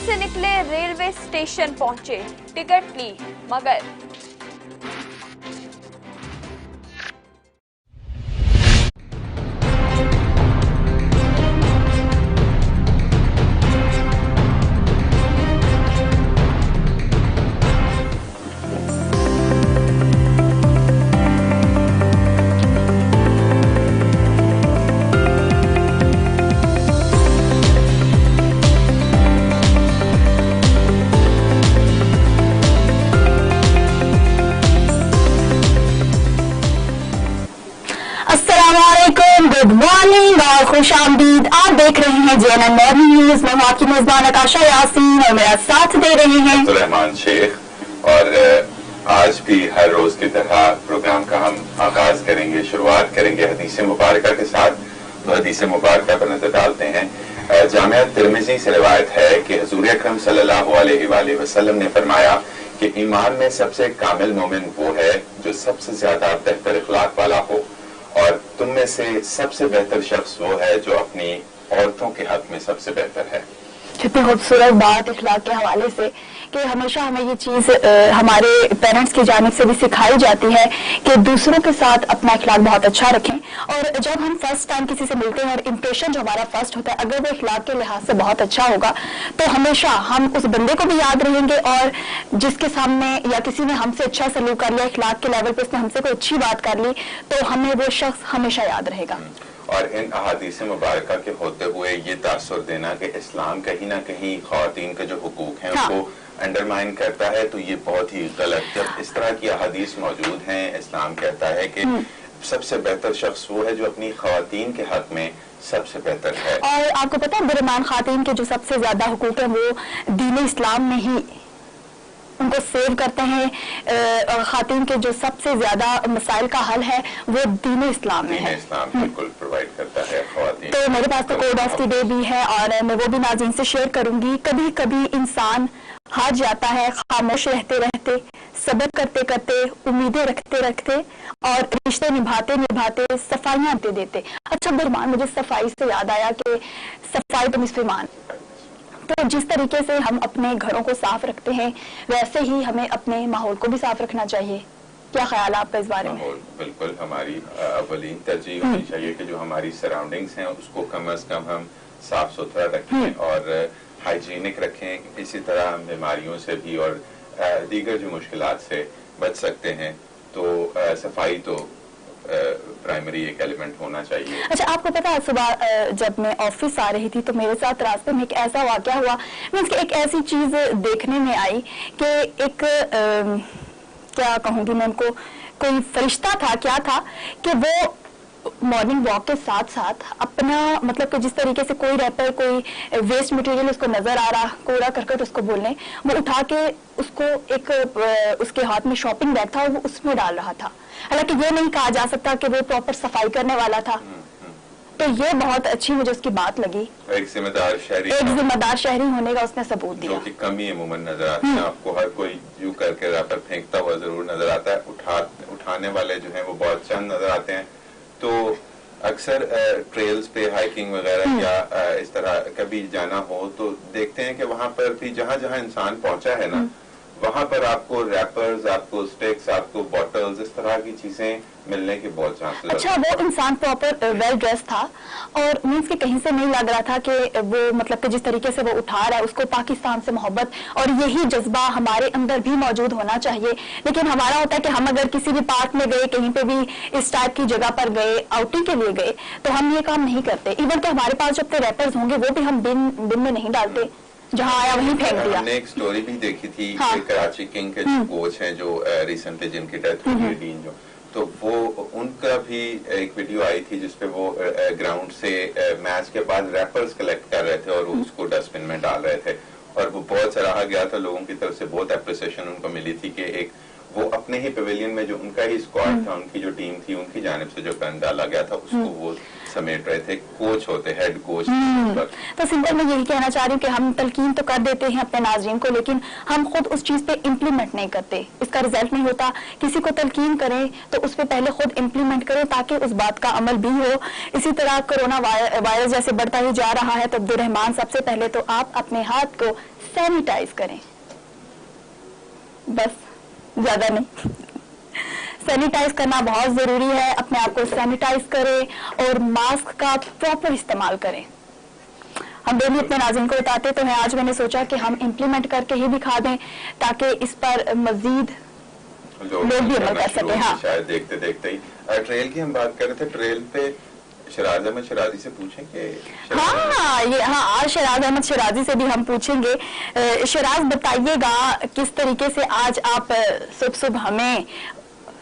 से निकले railway station पहुंचे, टिकट ली मगर गुड मॉर्निंग और खुश आमदीद। आप देख रहे हैं JNN मॉर्निंग न्यूज में। मैं आपकी मेजबान आकाशा यासीन और मेरा साथ दे रहे हैं रहमान शेख। और आज भी हर रोज की तरह प्रोग्राम का हम आगाज करेंगे, शुरुआत करेंगे हदीस मुबारका के साथ। तो हदीस मुबारका पर नजर डालते हैं। जामिया तिरमिजी से रिवायत है कि हुजूर अकरम सल्लल्लाहु अलैहि वसल्लम ने फरमाया कि ईमान में सबसे कामिल मोमिन वो है जो सबसे ज्यादा बेहतर इखलाक वाला हो, और तुम में से सबसे बेहतर शख्स वो है जो अपनी औरतों के हक में सबसे बेहतर है। कितनी खूबसूरत बात इखलाक के हवाले से कि हमेशा हमें ये चीज हमारे पेरेंट्स की जानिब से भी सिखाई जाती है कि दूसरों के साथ अपना इखलाक बहुत अच्छा रखें। और जब हम फर्स्ट टाइम किसी से मिलते हैं और इम्प्रेशन जो हमारा फर्स्ट होता है, अगर वो इखलाक के लिहाज से बहुत अच्छा होगा तो हमेशा हम उस बंदे को भी याद रहेंगे, और जिसके सामने या किसी ने हमसे अच्छा सलूक कर लिया, इखलाक के लेवल पे उसने हमसे कोई अच्छी बात कर ली, तो हमें वो शख्स हमेशा याद रहेगा। और इन अहादीस मुबारका के होते हुए ये तासुर देना कि इस्लाम कहीं ना कहीं ख्वातीन के जो हुकूक हैं उसको अंडरमाइन करता है, तो ये बहुत ही गलत। जब इस तरह की अहादीस मौजूद हैं, इस्लाम कहता है कि सबसे बेहतर शख्स वो है जो अपनी ख्वातीन के हक में सबसे बेहतर है। और आपको पता है बुरमान खातीन के जो सबसे ज्यादा हुकूक है वो दीन इस्लाम में ही उनको सेव करते हैं। खातीन के जो सबसे ज्यादा मसाइल का हल है वो दीन इस्लाम में है। इस्लाम बिल्कुल प्रोवाइड करता है ख्वातीन। तो मेरे पास तो कोड ऑफ द डे भी है और मैं वो भी नाज़रीन से शेयर करूंगी। कभी कभी इंसान हार जाता है, खामोश रहते रहते, सब्र करते करते, उम्मीदें रखते रखते और रिश्ते निभाते निभाते, सफाइयां दे देते। अच्छा बुरमान, मुझे सफाई से याद आया कि सफाई तो निस्फ़ ईमान। तो जिस तरीके से हम अपने घरों को साफ रखते हैं वैसे ही हमें अपने माहौल को भी साफ रखना चाहिए। क्या ख्याल है आपका इस बारे में? बिल्कुल, हमारी अवलीन तरजीह होनी चाहिए कि जो हमारी सराउंडिंग्स हैं उसको कम अज कम हम साफ सुथरा रखें और हाइजीनिक रखें। इसी तरह हम बीमारियों से भी और दीगर जो मुश्किलात से बच सकते हैं। तो सफाई तो प्राइमरी एक एलिमेंट होना चाहिए। अच्छा, आपको पता है सुबह जब मैं ऑफिस आ रही थी तो मेरे साथ रास्ते में एक ऐसा वाकया हुआ, मीन्स कि एक ऐसी चीज देखने में आई कि एक क्या कहूंगी मैं उनको, कोई फरिश्ता था, क्या था कि वो मॉर्निंग वॉक के साथ साथ अपना मतलब कि जिस तरीके से कोई रैपर कोई वेस्ट मटेरियल उसको नजर आ रहा, कूड़ा करकट उसको बोलने, वो उठा के उसको एक उसके हाथ में शॉपिंग बैग था वो उसमें डाल रहा था। हालांकि ये नहीं कहा जा सकता कि वो प्रॉपर सफाई करने वाला था। तो ये बहुत अच्छी मुझे उसकी बात लगी। एक जिम्मेदार शहरी होने का उसने सबूत दिया, जो कि कमी अमूमन नजर आती है आपको। हर कोई यूं करके रैपर फेंकता हुआ जरूर नजर आता है, उठाने वाले जो हैं वो बहुत चंद नजर आते हैं। तो अक्सर ट्रेल्स पे हाइकिंग वगैरह या इस तरह कभी जाना हो तो देखते हैं कि वहां पर भी जहां जहां इंसान पहुंचा है ना, वहां पर आपको रैपर्स, आपको स्टिक्स, आपको बॉटल्स, इस तरह की चीजें मिलने के बहुत चांसेस। अच्छा, वो इंसान प्रॉपर वेल ड्रेस था और मीन्स कि कहीं से नहीं लग रहा था कि वो मतलब कि जिस तरीके से वो उठा रहा है उसको पाकिस्तान से मोहब्बत, और यही जज्बा हमारे अंदर भी मौजूद होना चाहिए। लेकिन हमारा होता है कि हम अगर किसी भी पार्क में गए, कहीं पे भी इस टाइप की जगह पर गए, आउटिंग के लिए गए, तो हम ये काम नहीं करते। इवन कि हमारे पास जब तक रैपर्स होंगे वो भी हम बिन में नहीं डालते, जहाँ आया वहीं फेंक दिया। हमने एक स्टोरी भी देखी थी कि कराची किंग के जो कोच हैं जो रिसेंटली जिनकी डेथ हुई है, डीन जो, तो वो उनका भी एक वीडियो आई थी जिसपे वो ग्राउंड से मैच के बाद रैपर्स कलेक्ट कर रहे थे और उसको डस्टबिन में डाल रहे थे, और वो बहुत सराहा गया था। लोगों की तरफ से बहुत अप्रिसिएशन उनको मिली थी कि एक वो अपने ही पवेलियन में जो उनका ही स्क्वाड था, उनकी जो टीम थी, उनकी जानिब से जो गन डाला गया था उसको वो समेट रहे थे। कोच होते, हेड कोच। तो सिंपल मैं यही कहना चाह रही हूँ कि हम तलकीन तो कर देते हैं अपने नाज़रीन को, लेकिन हम खुद उस चीज पे इम्प्लीमेंट नहीं करते, इसका रिजल्ट नहीं होता। किसी को तलकीन करें तो उस पे पहले खुद इम्प्लीमेंट करें ताकि उस बात का अमल भी हो। इसी तरह कोरोना वायरस जैसे बढ़ता ही जा रहा है तो अब्दुल रहमान, सबसे पहले तो आप अपने हाथ को सैनिटाइज करें, बस, ज्यादा नहीं। सैनिटाइज करना बहुत जरूरी है, अपने आप को सैनिटाइज करें और मास्क का प्रॉपर इस्तेमाल करें। हम डेली अपने नाज़रीन को बताते तो हैं, आज मैंने सोचा कि हम इम्प्लीमेंट करके ही दिखा दें ताकि इस पर मजीद लोग भी अमल कर सकें। हाँ, शायद देखते देखते ही ट्रेल की हम बात कर रहे थे, ट्रेल पे शराज अहमद शराजी से पूछें कि आज शराज अहमद शराजी से भी हम पूछेंगे। शराज, बताइएगा किस तरीके से आज आप सुबह सुबह हमें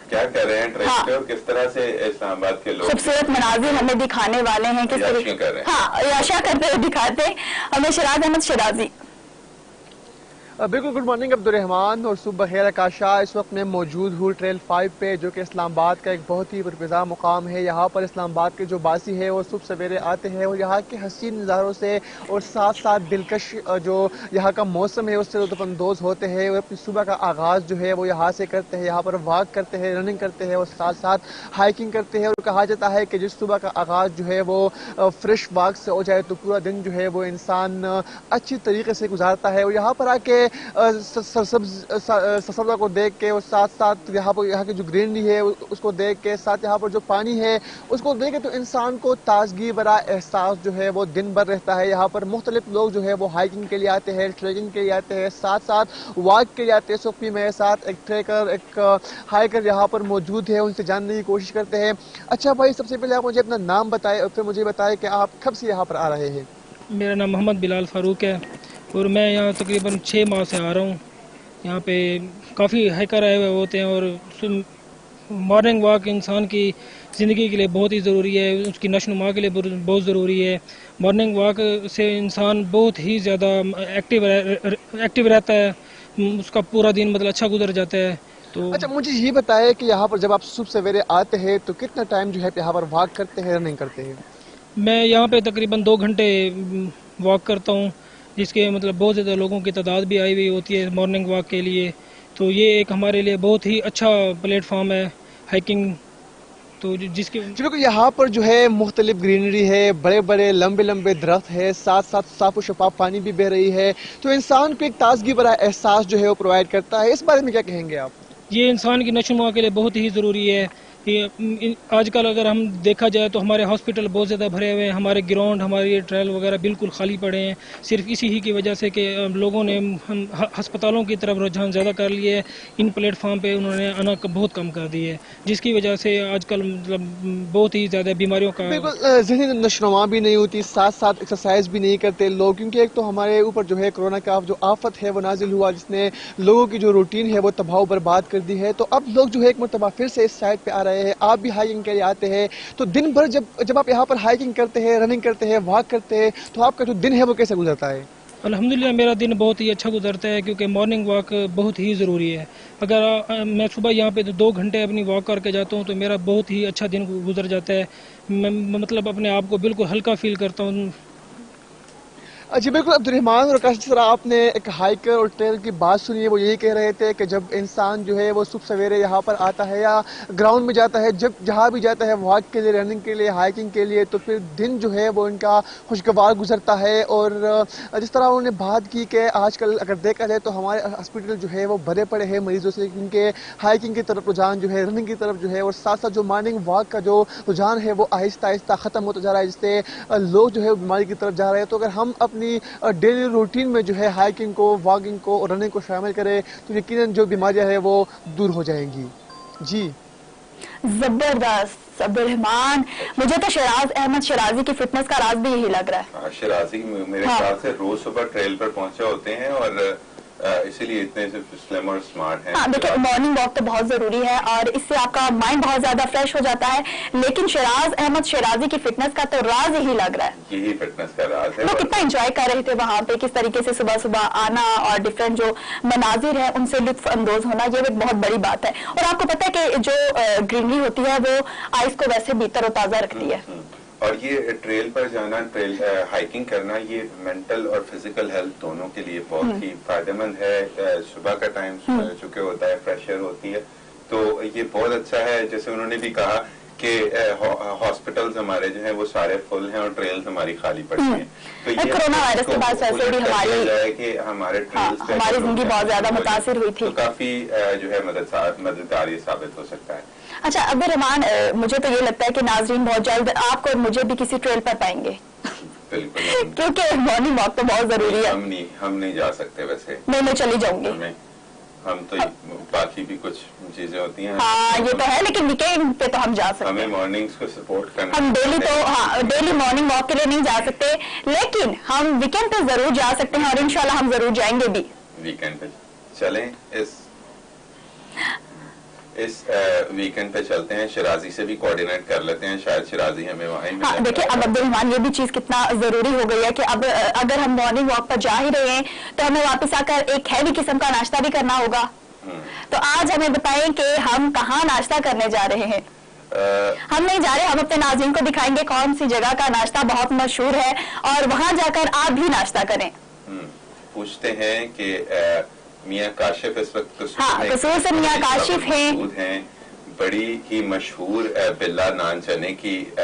क्या कर रहे हैं ट्रेल पे और किस तरह से इस्लामाबाद के लोग खूबसूरत मनाजिर हमें दिखाने वाले हैं, किस तरीके कर रहे हैं। हाँ, याशा करते हुए दिखाते हमें शराज अहमद शराजी। बिल्कुल, गुड मॉर्निंग अब्दुर्रहमान और सुबह खैर आकाशा। इस वक्त मैं मौजूद हूँ ट्रेल 5 पे, जो कि इस्लामाबाद का एक बहुत ही पुरफ़िज़ा मुकाम है। यहाँ पर इस्लामाबाद के जो बासी है वो सुबह सवेरे आते हैं और यहाँ के हसीन नज़ारों से और साथ साथ दिलकश जो यहाँ का मौसम है उससे लुत्फ़अंदोज़ होते हैं और अपनी सुबह का आगाज़ जो है वो यहाँ से करते हैं। यहाँ पर वॉक करते हैं, रनिंग करते हैं और साथ साथ हाइकिंग करते हैं। और कहा जाता है कि जिस सुबह का आगाज़ जो है वो फ्रेश वॉक से हो जाए तो पूरा दिन जो है वो इंसान अच्छी तरीके से गुजारता है। और यहाँ पर आके सरसब्जा को देख के और साथ साथ यहाँ की जो ग्रीनरी है उसको देख के, साथ यहाँ पर जो पानी है उसको देख के तो इंसान को ताजगी भरा एहसास जो है वो दिन भर रहता है। यहाँ पर मुख्तलिफ लोग जो है वो हाइकिंग के लिए आते हैं, ट्रैकिंग के लिए आते हैं, साथ साथ वॉक के लिए आते हैं। इस वक्त भी मेरे साथ एक ट्रैकर, एक हाइकर यहाँ पर मौजूद है, उनसे जानने की कोशिश करते हैं। अच्छा भाई, सबसे पहले आप मुझे अपना नाम बताएं और फिर मुझे बताएं कि आप कब से यहाँ पर आ रहे हैं। मेरा नाम मोहम्मद बिलाल फ़ारूक है और मैं यहाँ तकरीबन 6 माह से आ रहा हूँ। यहाँ पे काफ़ी हाइकर आए हुए होते हैं और मॉर्निंग वॉक इंसान की ज़िंदगी के लिए बहुत ही ज़रूरी है, उसकी नशोनुमा के लिए बहुत ज़रूरी है। मॉर्निंग वॉक से इंसान बहुत ही ज़्यादा एक्टिव रहता है, उसका पूरा दिन मतलब अच्छा गुजर जाता है। तो अच्छा, मुझे ये बताएं कि यहाँ पर जब आप सुबह सवेरे आते हैं तो कितना टाइम जो है यहाँ पर वॉक करते हैं, रनिंग करते हैं? मैं यहाँ पे तकरीबन 2 घंटे वॉक करता हूँ, जिसके मतलब बहुत ज़्यादा लोगों की तादाद भी आई हुई होती है मॉर्निंग वॉक के लिए। तो ये एक हमारे लिए बहुत ही अच्छा प्लेटफॉर्म है हाइकिंग। तो जिसके बिल्कुल, यहाँ पर जो है मुख्तलिफ ग्रीनरी है, बड़े बड़े लंबे लंबे दरख्त है, साथ साथ साफ और शफाफ पानी भी बह रही है, तो इंसान को एक ताजगी भरा एहसास जो है वो प्रोवाइड करता है। इस बारे में क्या कहेंगे आप? ये इंसान की नशोनुमा के लिए बहुत ही ज़रूरी है। आजकल अगर हम देखा जाए तो हमारे हॉस्पिटल बहुत ज़्यादा भरे हुए हैं, हमारे ग्राउंड, हमारे ट्रेल वगैरह बिल्कुल खाली पड़े हैं, सिर्फ इसी ही की वजह से कि लोगों ने अस्पतालों की तरफ रुझान ज़्यादा कर लिए है। इन प्लेटफॉर्म पे उन्होंने आना बहुत कम कर दी है, जिसकी वजह से आजकल मतलब बहुत ही ज़्यादा बीमारियों का बिल्कुल ज़हनी नशोनुमा भी नहीं होती, साथ साथ एक्सरसाइज भी नहीं करते लोग, क्योंकि एक तो हमारे ऊपर जो है कोरोना का जो आफत है वो नाजिल हुआ, जिसने लोगों की जो रूटीन है वो तबाह बर्बाद कर दी है। तो अब लोग जो है एक मरतबा फिर से इस साइड पे आ रहे हैं। आप भी हाइकिंग के लिए आते हैं, तो दिन भर जब आप यहाँ पर हाइकिंग करते हैं, रनिंग करते हैं, वॉक करते हैं, तो आपका जो दिन है वो कैसे गुजरता है? अल्हम्दुलिल्लाह मेरा दिन बहुत ही अच्छा गुजरता है, क्योंकि मॉर्निंग वॉक बहुत ही ज़रूरी है। अगर मैं सुबह यहाँ पे 2 घंटे अपनी वॉक करके जाता हूँ तो मेरा बहुत ही अच्छा दिन गुजर जाता है। मैं मतलब अपने आप को बिल्कुल हल्का फील करता हूँ। जी बिल्कुल अब्दुर्रहमान और आकाश, जिस तरह आपने एक हाइकर और ट्रेल की बात सुनी है, वो यही कह रहे थे कि जब इंसान जो है वो सुबह सवेरे यहाँ पर आता है या ग्राउंड में जाता है, जब जहाँ भी जाता है वॉक के लिए, रनिंग के लिए, हाइकिंग के लिए, तो फिर दिन जो है वो इनका खुशगवार गुजरता है। और जिस तरह उन्होंने बात की कि आजकल अगर देखा जाए तो हमारे हॉस्पिटल जो है वो भरे पड़े हैं मरीजों से, क्योंकि हाइकिंग की तरफ रुझान जो है, रनिंग की तरफ जो है, और साथ साथ जो मॉर्निंग वॉक का जो रुझान है वो आहिस्ता आहिस्ता ख़त्म होता जा रहा है, जिससे लोग जो है बीमारी की तरफ जा रहे हैं। तो अगर हम अपनी डेली रूटीन में जो है हाइकिंग को, वॉकिंग को और रनिंग को शामिल करें तो यकीनन जो बीमारियां हैं वो दूर हो जाएंगी। जी जबरदस्त अब्दुर्रहमान, मुझे तो शराज अहमद शराजी की फिटनेस का राज भी यही लग रहा है। शराजी मेरे ख्याल से रोज सुबह ट्रेल पर पहुंचे होते हैं और इसीलिए इतने स्लिम और स्मार्ट हैं। हाँ, देखिए मॉर्निंग वॉक तो बहुत जरूरी है और इससे आपका माइंड बहुत ज्यादा फ्रेश हो जाता है, लेकिन शराज अहमद शराजी की फिटनेस का तो राज यही लग रहा है। यही फिटनेस का राज है। लोग कितना एंजॉय कर रहे थे वहां पे, किस तरीके से सुबह सुबह आना और डिफरेंट जो मनाजिर है उनसे लुत्फ अंदोज होना, ये एक बहुत बड़ी बात है। और आपको पता है कि जो ग्रीनरी होती है वो आइस को वैसे भी तरोताजा रखती है। और ये ट्रेल पर जाना, ट्रेल हाइकिंग करना, ये मेंटल और फिजिकल हेल्थ दोनों के लिए बहुत ही फायदेमंद है। सुबह का टाइम चूंकि होता है, फ्रेश एयर होती है, तो ये बहुत अच्छा है। जैसे उन्होंने भी कहा कि हॉस्पिटल्स हमारे जो हैं वो सारे फुल हैं और ट्रेल्स हमारी खाली पड़ी हैं। तो ये कोरोना वायरस के बाद वैसे भी हमारी कि हमारे ट्रेल्स हमारी जिंदगी बहुत ज्यादा मुतासिर हुई थी, तो काफी जो है मददगार ये साबित हो सकता है। अच्छा अब्दुल रहमान, मुझे तो ये लगता है कि नाजरीन बहुत जल्द आपको और मुझे भी किसी ट्रेल पर पाएंगे बिल्कुल क्योंकि मॉर्निंग वॉक तो बहुत जरूरी है। हम नहीं जा सकते वैसे। नहीं, मैं चली जाऊंगी। हम तो बाकी भी कुछ चीजें होती हैं। हाँ ये तो है, लेकिन वीकेंड पे तो हम जा सकते हैं। हमें मॉर्निंग्स को सपोर्ट करना। हम डेली तो डेली मॉर्निंग वॉक के लिए नहीं जा सकते, लेकिन हम वीकेंड पे जरूर जा सकते हैं और इंशाल्लाह हम जरूर जाएंगे भी। वीकेंड पे चलें, इस वीकेंड पे चलते हैं, शिराजी से भी कोऑर्डिनेट कर लेते हैं, शायद शिराजी हमें वहाँ ही हाँ देखिए अब अब्दुल रहमान ये भी चीज कितना जरूरी हो गई है कि अब अगर हम मॉर्निंग वॉक पर जा ही रहे हैं तो हमें वापस आकर एक हैवी किस्म का नाश्ता भी करना होगा। तो आज हमें बताएं कि हम कहाँ नाश्ता करने जा रहे हैं। हम नहीं जा रहे, हम अपने नाज़रीन को दिखाएंगे कौन सी जगह का नाश्ता बहुत मशहूर है और वहां जाकर आप भी नाश्ता करें। पूछते हैं कि मियाँ काशिफ इस वक्त कसूर से मियाँ काशिफ हैं। बड़ी ही मशहूर बिल्ला नान चने की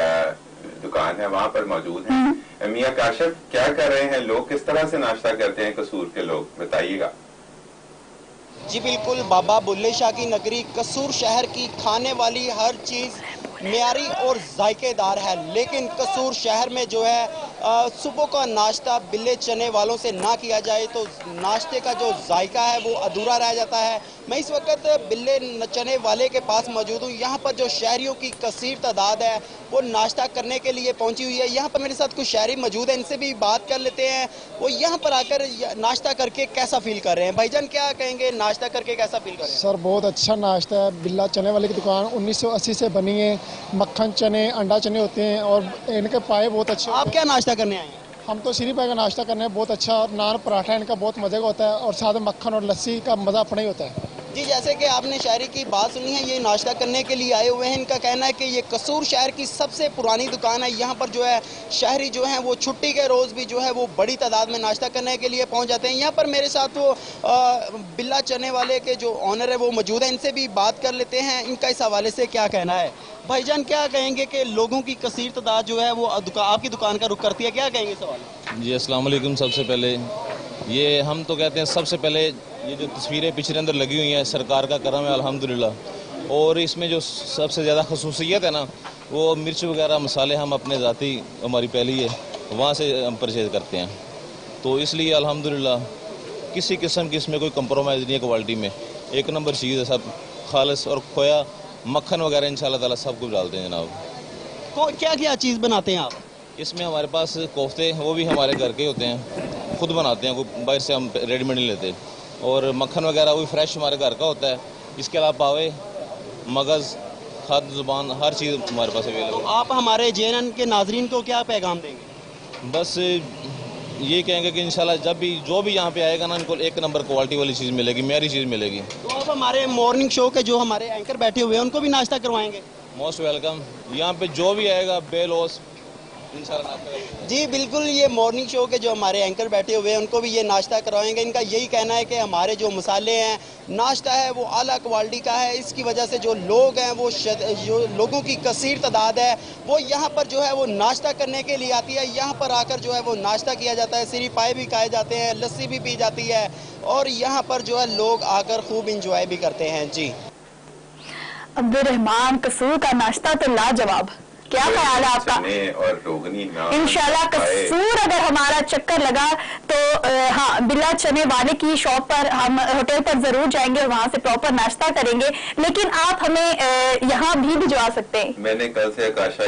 दुकान है, वहाँ पर मौजूद है। मियाँ काशिफ क्या कर रहे हैं, लोग किस तरह से नाश्ता करते हैं कसूर के लोग, बताइएगा। जी बिल्कुल, बाबा बुल्ले शाह की नगरी कसूर शहर की खाने वाली हर चीज़ मियारी और जायकेदार है, लेकिन कसूर शहर में जो है सुबह का नाश्ता बिल्ले चने वालों से ना किया जाए तो नाश्ते का जो जायका है वो अधूरा रह जाता है। मैं इस वक्त बिल्ले चने वाले के पास मौजूद हूँ। यहाँ पर जो शहरियों की कसीर तादाद है वो नाश्ता करने के लिए पहुँची हुई है। यहाँ पर मेरे साथ कुछ शहरी मौजूद हैं, इनसे भी बात कर लेते हैं वो यहाँ पर आकर नाश्ता करके कैसा फील कर रहे हैं। भाईजान क्या कहेंगे, नाश्ता करके कैसा फील कर रहे हैं? सर बहुत अच्छा नाश्ता है। बिल्ला चने वाले की दुकान 1980 से बनी है। मक्खन चने, अंडा चने होते हैं और इनके पाए बहुत अच्छे। आप क्या नाश्ता करने आए हैं? हम तो सीरी पाए का नाश्ता करने हैं। बहुत अच्छा नान पराठा इनका बहुत मजे का होता है और साथ में मक्खन और लस्सी का मज़ा अपना ही होता है। जी जैसे कि आपने शायरी की बात सुनी है, ये नाश्ता करने के लिए आए हुए हैं। इनका कहना है कि ये कसूर शहर की सबसे पुरानी दुकान है। यहाँ पर जो है शहरी जो हैं वो छुट्टी के रोज़ भी जो है वो बड़ी तादाद में नाश्ता करने के लिए पहुँच जाते हैं। यहाँ पर मेरे साथ वो बिल्ला चने वाले के जो ऑनर है वो मौजूद है, इनसे भी बात कर लेते हैं इनका इस हवाले से क्या कहना है। भाईजान क्या कहेंगे कि लोगों की कसीर तादाद जो है वो आपकी दुकान का रुख करती है, क्या कहेंगे इस हवाले? जी अस्सलाम वालेकुम। सबसे पहले ये हम तो कहते हैं सबसे पहले ये जो तस्वीरें पिछले अंदर लगी हुई हैं सरकार का करम है अल्हम्दुलिल्लाह। और इसमें जो सबसे ज़्यादा खसूसियत है ना वो मिर्च वगैरह मसाले हम अपने ज़ाती हमारी पहली है वहाँ से हम परचेज़ करते हैं, तो इसलिए अल्हम्दुलिल्लाह किसी किस्म की इसमें कोई कंप्रोमाइज़ नहीं है क्वालिटी में। एक नंबर चीज़ है, सब खालिस और खोया मक्खन वगैरह इंशाल्लाह ताला सब कुछ डालते हैं जनाब। तो क्या क्या चीज़ बनाते हैं आप? इसमें हमारे पास कोफ्ते वो भी हमारे घर के होते हैं, खुद बनाते हैं, कोई बाहर से हम रेडीमेड नहीं लेते। और मक्खन वगैरह वो भी फ्रेश हमारे घर का होता है। इसके अलावा पावे, मगज़, खाद ज़ुबान हर चीज़ हमारे पास अवेलेबल है। तो आप हमारे JNN के नाजरीन को क्या पैगाम देंगे? बस ये कहेंगे कि इंशाल्लाह जब भी जो भी यहाँ पे आएगा ना इनको एक नंबर क्वालिटी वाली चीज़ मिलेगी, मेरी चीज़ मिलेगी। तो आप हमारे मॉर्निंग शो के जो हमारे एंकर बैठे हुए हैं उनको भी नाश्ता करवाएंगे? Most welcome. यहाँ पे जो भी आएगा बेलौस इंशाल्लाह। जी बिल्कुल, ये मॉर्निंग शो के जो हमारे एंकर बैठे हुए हैं उनको भी ये नाश्ता करवाएंगे। इनका यही कहना है कि हमारे जो मसाले हैं, नाश्ता है वो आला क्वालिटी का है। इसकी वजह से जो लोग हैं वो जो लोगों की कसीर तादाद है वो यहाँ पर जो है वो नाश्ता करने के लिए आती है। यहाँ पर आकर जो है वो नाश्ता किया जाता है, सिरी पाए भी खाए जाते हैं, लस्सी भी पी जाती है और यहाँ पर जो है लोग आकर खूब इंजॉय भी करते हैं। जी अब्दुल रहमान, कसूर का नाश्ता तो लाजवाब, क्या ख्याल है आपका? और रोगनी इंशाल्लाह कसूर अगर हमारा चक्कर लगा तो हाँ बिल्ला चने वाले की शॉप पर हम होटल पर जरूर जाएंगे और वहाँ से प्रॉपर नाश्ता करेंगे। लेकिन आप हमें यहाँ भी भिजवा सकते हैं। मैंने कल से आकाशा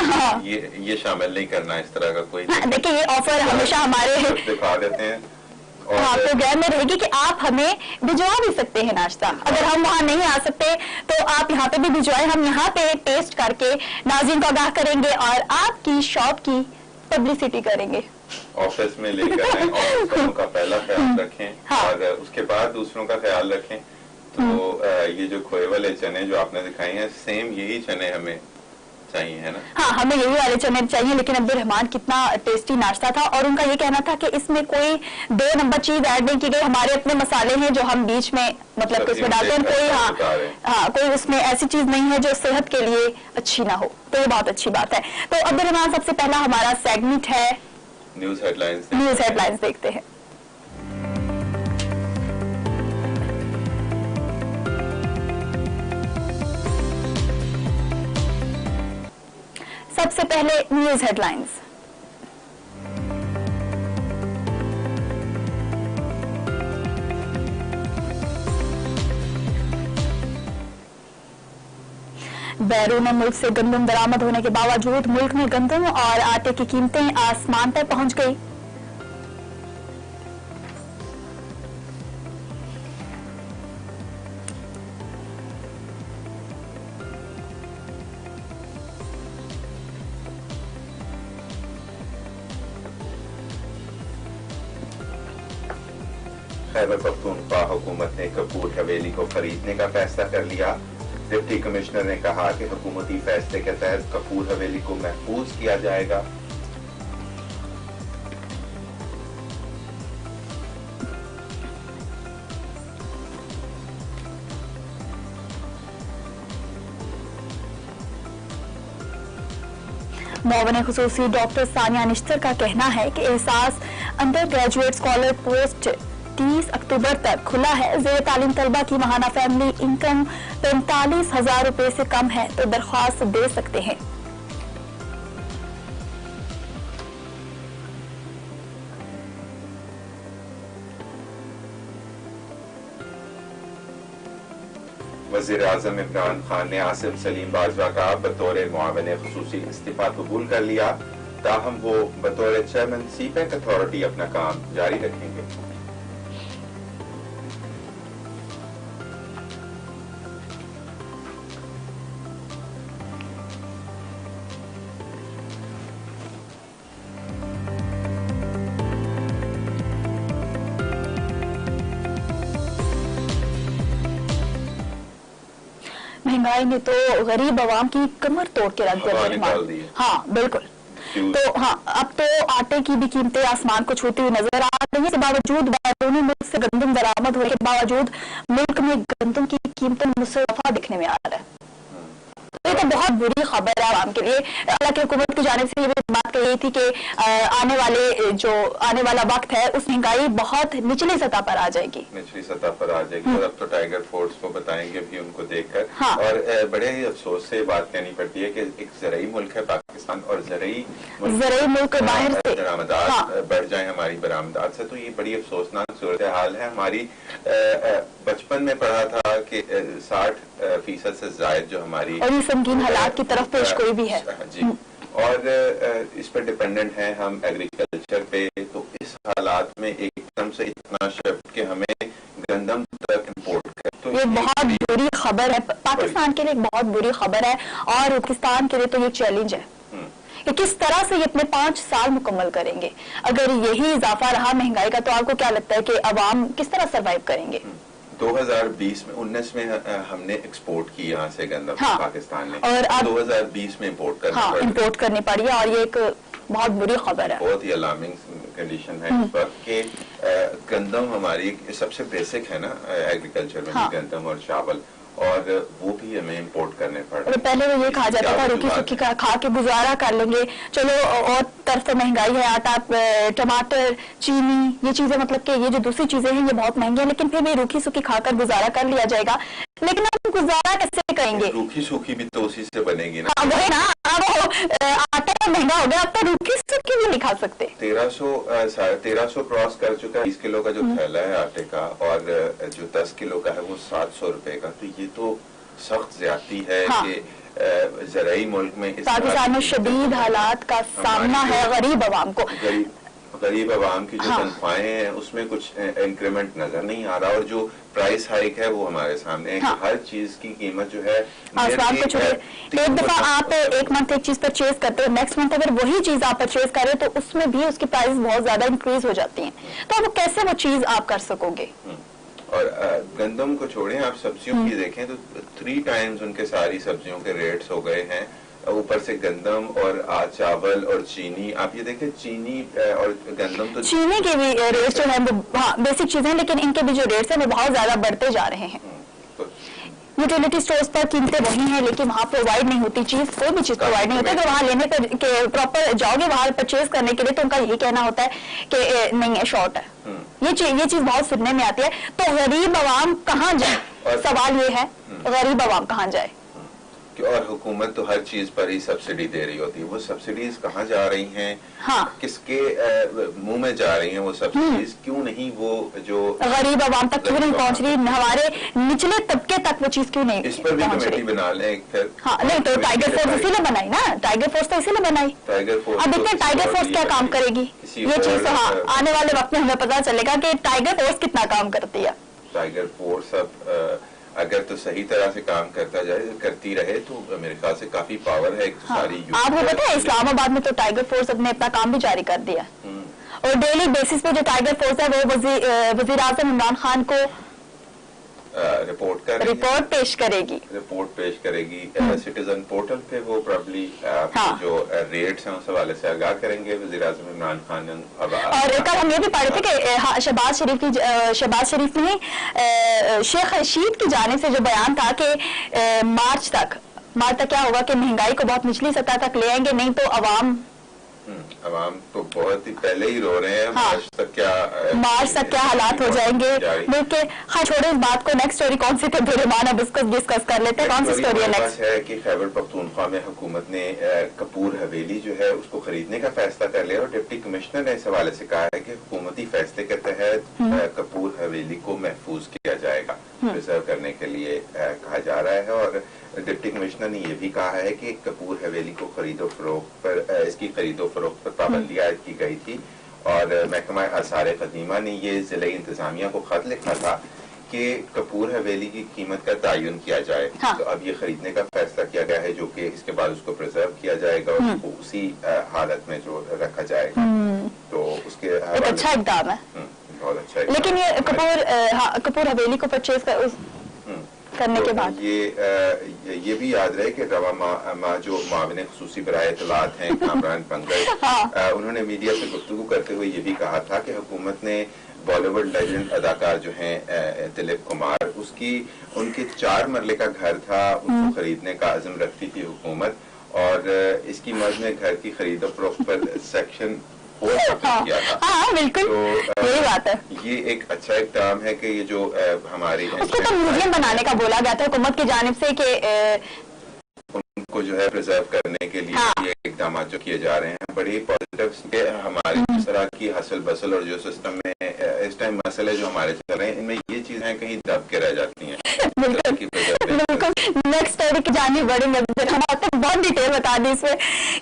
ये शामिल नहीं करना इस तरह का कोई। देखिए ये ऑफर हमेशा हमारे दिखा देते हैं हाँ प्रोग्राम में रहेगी कि आप हमें भिजवा भी सकते हैं नाश्ता। अगर हम वहाँ नहीं आ सकते तो आप यहाँ पे भी भिजवाएं, हम यहाँ पे टेस्ट करके नाज़रीन को आगाह करेंगे और आपकी शॉप की पब्लिसिटी करेंगे। ऑफिस में लेकर आए और दोनों का पहला ख्याल रखें हाँ। और उसके बाद दूसरों का ख्याल रखें। तो ये जो खोए वाले चने जो आपने दिखाए हैं सेम यही चने हमें चाहिए, है ना? हाँ, हमें यही वाले चने चाहिए। लेकिन अब्दुल रहमान कितना टेस्टी नाश्ता था, और उनका ये कहना था कि इसमें कोई 2 नंबर चीज ऐड नहीं की गई, हमारे अपने मसाले हैं जो हम बीच में मतलब कि उसमें डालते हैं, कोई कोई उसमें ऐसी चीज नहीं है जो सेहत के लिए अच्छी ना हो। तो ये बहुत अच्छी बात है। तो अब्दुल रहमान, सबसे पहला हमारा सेगमेंट है न्यूज हेडलाइंस। न्यूज हेडलाइंस देखते हैं। सबसे पहले न्यूज हेडलाइंस। बैरून मुल्क से गंदम बरामद होने के बावजूद मुल्क में गंदम और आटे की कीमतें आसमान पर पहुंच गई। खैबर पख्तूनख्वा हुकूमत ने कपूर हवेली को खरीदने का फैसला कर लिया। डिप्टी कमिश्नर ने कहा कि हुकूमती फैसले के तहत कपूर हवेली को महफूज किया जाएगा। मुआविन खुसूसी डॉक्टर सानिया निश्तर का कहना है कि एहसास अंडर ग्रेजुएट स्कॉलर पोस्ट 30 अक्टूबर तक खुला है। ज़ेर तालीम तलबा की माहाना फैमिली इनकम 45,000 रुपए से कम है तो दरख्वास्त दे सकते हैं। वज़ीर आज़म इमरान खान ने आसिम सलीम बाजवा का बतौर मुआविन खुसूसी इस्तीफा कबूल कर लिया। ताहम वो बतौर चेयरमैन सीपैक अथॉरिटी अपना काम जारी रखेंगे। महंगाई ने तो गरीब आवाम की कमर तोड़ के रख दिया। हाँ बिल्कुल। तो हाँ, अब तो आटे की भी कीमतें आसमान को छूती हुई नजर आ रही है। इसके बावजूद बैरूनी मुल्क से गंदम बरामद होने के बावजूद मुल्क में गंदम की कीमतों में मुसरफा दिखने में आ रहा है। तो ये तो बहुत बुरी खबर है आवाम के लिए। हालांकि हुकूमत की जानिब से ये भी बात कही थी कि आने वाला वक्त है उस महंगाई बहुत निचली सतह पर आ जाएगी। निचली सतह पर आ जाएगी। और अब तो टाइगर फोर्स को बताएंगे भी उनको देखकर। हाँ। और बड़े ही अफसोस से बात कहनी पड़ती है कि एक ज़रई मुल्क है पाकिस्तान, और ज़रई मुल्क बाहर से बरामदात बढ़ जाए हमारी बरामदात से, तो ये बड़ी अफसोसनाक सूरत हाल है। हमारी बचपन में पढ़ा था कि 60% से ज्यादा जो हमारी और ये संगीन हालात की तरफ पेश कोई भी है जी, और इस पर डिपेंडेंट हैं हम एग्रीकल्चर पे। तो इस हालात में एकदम से इतना शिफ्ट कि हमें गंदम तक इम्पोर्ट करें, तो ये बहुत बुरी खबर है। पाकिस्तान के लिए एक बहुत बुरी खबर है, और पाकिस्तान के लिए तो ये चैलेंज है कि किस तरह से ये अपने 5 साल मुकम्मल करेंगे। अगर यही इजाफा रहा महंगाई का, तो आपको क्या लगता है कि अवाम किस तरह सर्वाइव करेंगे? 2019 में हमने एक्सपोर्ट की यहाँ से गंदम। हाँ, पाकिस्तान ने, और अब 2020 में इम्पोर्ट करनी पड़ी है, और ये एक बहुत बुरी खबर है। बहुत ही अलार्मिंग कंडीशन है इस वक्त कि गंदम हमारी सबसे बेसिक है ना एग्रीकल्चर में। हाँ। गंदम और चावल, और वो भी हमें इम्पोर्ट करने पड़ रहे हैं। पहले वो ये कहा जाता था रूखी सूखी खा के गुजारा कर लेंगे, चलो, और तरफ तो महंगाई है, आटा, टमाटर, चीनी, ये चीजें, मतलब कि ये जो दूसरी चीजें हैं ये बहुत महंगी है, लेकिन फिर भी रूखी सूखी खाकर गुजारा कर लिया जाएगा। लेकिन हम गुजारा कैसे करेंगे? रूखी सूखी भी तो उसी से बनेगी ना। वही ना, अब आटा महंगा हो गया, अब तो रूखी सूखी भी नहीं खा सकते। 1300 क्रॉस कर चुका है 20 किलो का जो थैला है आटे का, और जो 10 किलो का है वो 700 रुपए का। तो ये तो सख्त ज्यादती है। हाँ। कि ज़रई मुल्क में पाकिस्तान में शदीद हालात का सामना है गरीब आवाम को। गरीब आवाम की जो तनख्वाहें हैं उसमें कुछ इंक्रीमेंट नजर नहीं आ रहा, और जो प्राइस हाइक है वो हमारे सामने है। हाँ। हर चीज की कीमत जो है आसमान को छू रही है। एक दफा आप एक मंथ एक चीज परचेज करते हो, नेक्स्ट मंथ अगर वही चीज आप परचेज कर रहे हो तो उसमें भी उसकी प्राइस बहुत ज्यादा इंक्रीज हो जाती है। तो अब कैसे वो चीज आप कर सकोगे? और गंदम को छोड़ें, आप सब्जियों की देखें तो 3 टाइम्स उनके सारी सब्जियों के रेट्स हो गए हैं। ऊपर से गंदम और चावल और चीनी, आप ये देखें चीनी और गंदम, तो चीनी के भी रेट्स जो है वो बेसिक चीजें, लेकिन इनके भी जो रेट्स हैं वो बहुत ज्यादा बढ़ते जा रहे हैं। यूटिलिटी स्टोर्स पर कीमतें वही हैं, लेकिन वहाँ प्रोवाइड नहीं होती चीज, कोई भी चीज प्रोवाइड नहीं होती। अगर वहाँ लेने पर प्रॉपर जाओगे वहाँ परचेज करने के लिए, तो उनका यही कहना होता है कि नहीं है, शॉर्ट है। ये चीज बहुत सुनने में आती है। तो गरीब आवाम कहाँ जाए, सवाल ये है, गरीब आवाम कहाँ जाए। और हुकूमत तो हर चीज पर ही सब्सिडी दे रही होती है, वो सब्सिडीज कहाँ जा रही हैं, हाँ, किसके मुंह में जा रही हैं वो सब्सिडीज, क्यों नहीं वो जो गरीब आवाम तक क्यों नहीं पहुंच रही, हमारे निचले तबके तक वो चीज क्यों नहीं, इस पर भी कमेटी बना लें फिर। हाँ, नहीं तो टाइगर फोर्स इसीलिए बनाई ना, टाइगर फोर्स तो इसीलिए बनाई। टाइगर फोर्स, अब देखते हैं टाइगर फोर्स क्या काम करेगी, ये चीज तो हाँ आने वाले वक्त में हमें पता चलेगा कि टाइगर फोर्स कितना काम करती है। टाइगर फोर्स अब अगर तो सही तरह से काम करती रहे तो मेरे ख्याल से काफी पावर है। हाँ, आपको पता है इस्लामाबाद में तो टाइगर फोर्स अपने अपना काम भी जारी कर दिया, और डेली बेसिस पे जो टाइगर फोर्स है वो वजीर आजम इमरान खान को रिपोर्ट पेश करेगी। सिटीजन पोर्टल पे वो प्रॉब्ली जो रेट्स हैं उस हवाले से आगाह करेंगे वज़ीर आज़म इमरान खान। और कल हम ये भी पढ़े थे कि शहबाज शरीफ ने शेख रशीद की जानिब से जो बयान था कि मार्च तक क्या होगा कि महंगाई को बहुत निचली सतह तक ले आएंगे, नहीं तो अवाम तो बहुत ही पहले ही रो रहे हैं। हाँ, मार्च तक क्या हालात हो जाएंगे। बल्कि हाँ, छोड़ो इस बात को, नेक्स्ट स्टोरी कौन सी थी बुरहान डिस्कस कर लेते हैं। कौन सी स्टोरी है नेक्स्ट? है कि खैबर पख्तूनख्वा में हुकूमत ने कपूर हवेली जो है उसको खरीदने का फैसला कर लिया, और डिप्टी कमिश्नर ने इस हवाले से कहा है कि हुकूमती फैसले के तहत कपूर हवेली को महफूज किया जाएगा, प्रिजर्व करने के लिए कहा जा रहा है। और डिप्टी कमिश्नर ने यह भी कहा है कि कपूर हवेली को खरीदो फरोख्त पर इसकी खरीदो फरोख्त पर पाबंदी आयद की गई थी, और महकमा आसार कदीमा ने ये जिले इंतजामिया को खत लिखा था कि कपूर हवेली की कीमत का तयन किया जाए। हाँ। तो अब ये खरीदने का फैसला किया गया है, जो कि इसके बाद उसको प्रिजर्व किया जाएगा और उसको उसी हालत में जो रखा जाएगा। तो उसके एक अच्छा इक़दाम है, बहुत अच्छा। लेकिन ये कपूर हवेली को परचेज करने के बाद ये भी याद रहे कि रवा जो माविन खुसूसी बराए इत्तलात हैं कामरान पंकज, उन्होंने मीडिया से गुफ्तगू करते हुए ये भी कहा था कि हुकूमत ने बॉलीवुड लेजेंड अदाकार जो हैं दिलीप कुमार, उनके 4 मरले का घर था, उसको खरीदने का अज़म रखती थी हुकूमत, और इसकी मद में घर की खरीदो फरोख्त पर सेक्शन किया था। हाँ, बिल्कुल तो यही बात है। ये एक अच्छा इक़दाम है कि ये जो हमारी उसको तो म्यूजियम बनाने का बोला गया था हुकूमत की जानिब से कि उनको जो है प्रिजर्व करने के लिए ये इक़दाम जो किए जा रहे हैं बड़ी पॉजिटिव। हमारी इस तरह की हसल बसल और जो सिस्टम में इस टाइम मसले जो हमारे चल रहे हैं, इनमें ये चीजें कहीं दब के रह जाती हैं। नेक्स्ट स्टोरी की जानिब बढ़ेंगे, हम आपको बहुत डिटेल बता दी इसमें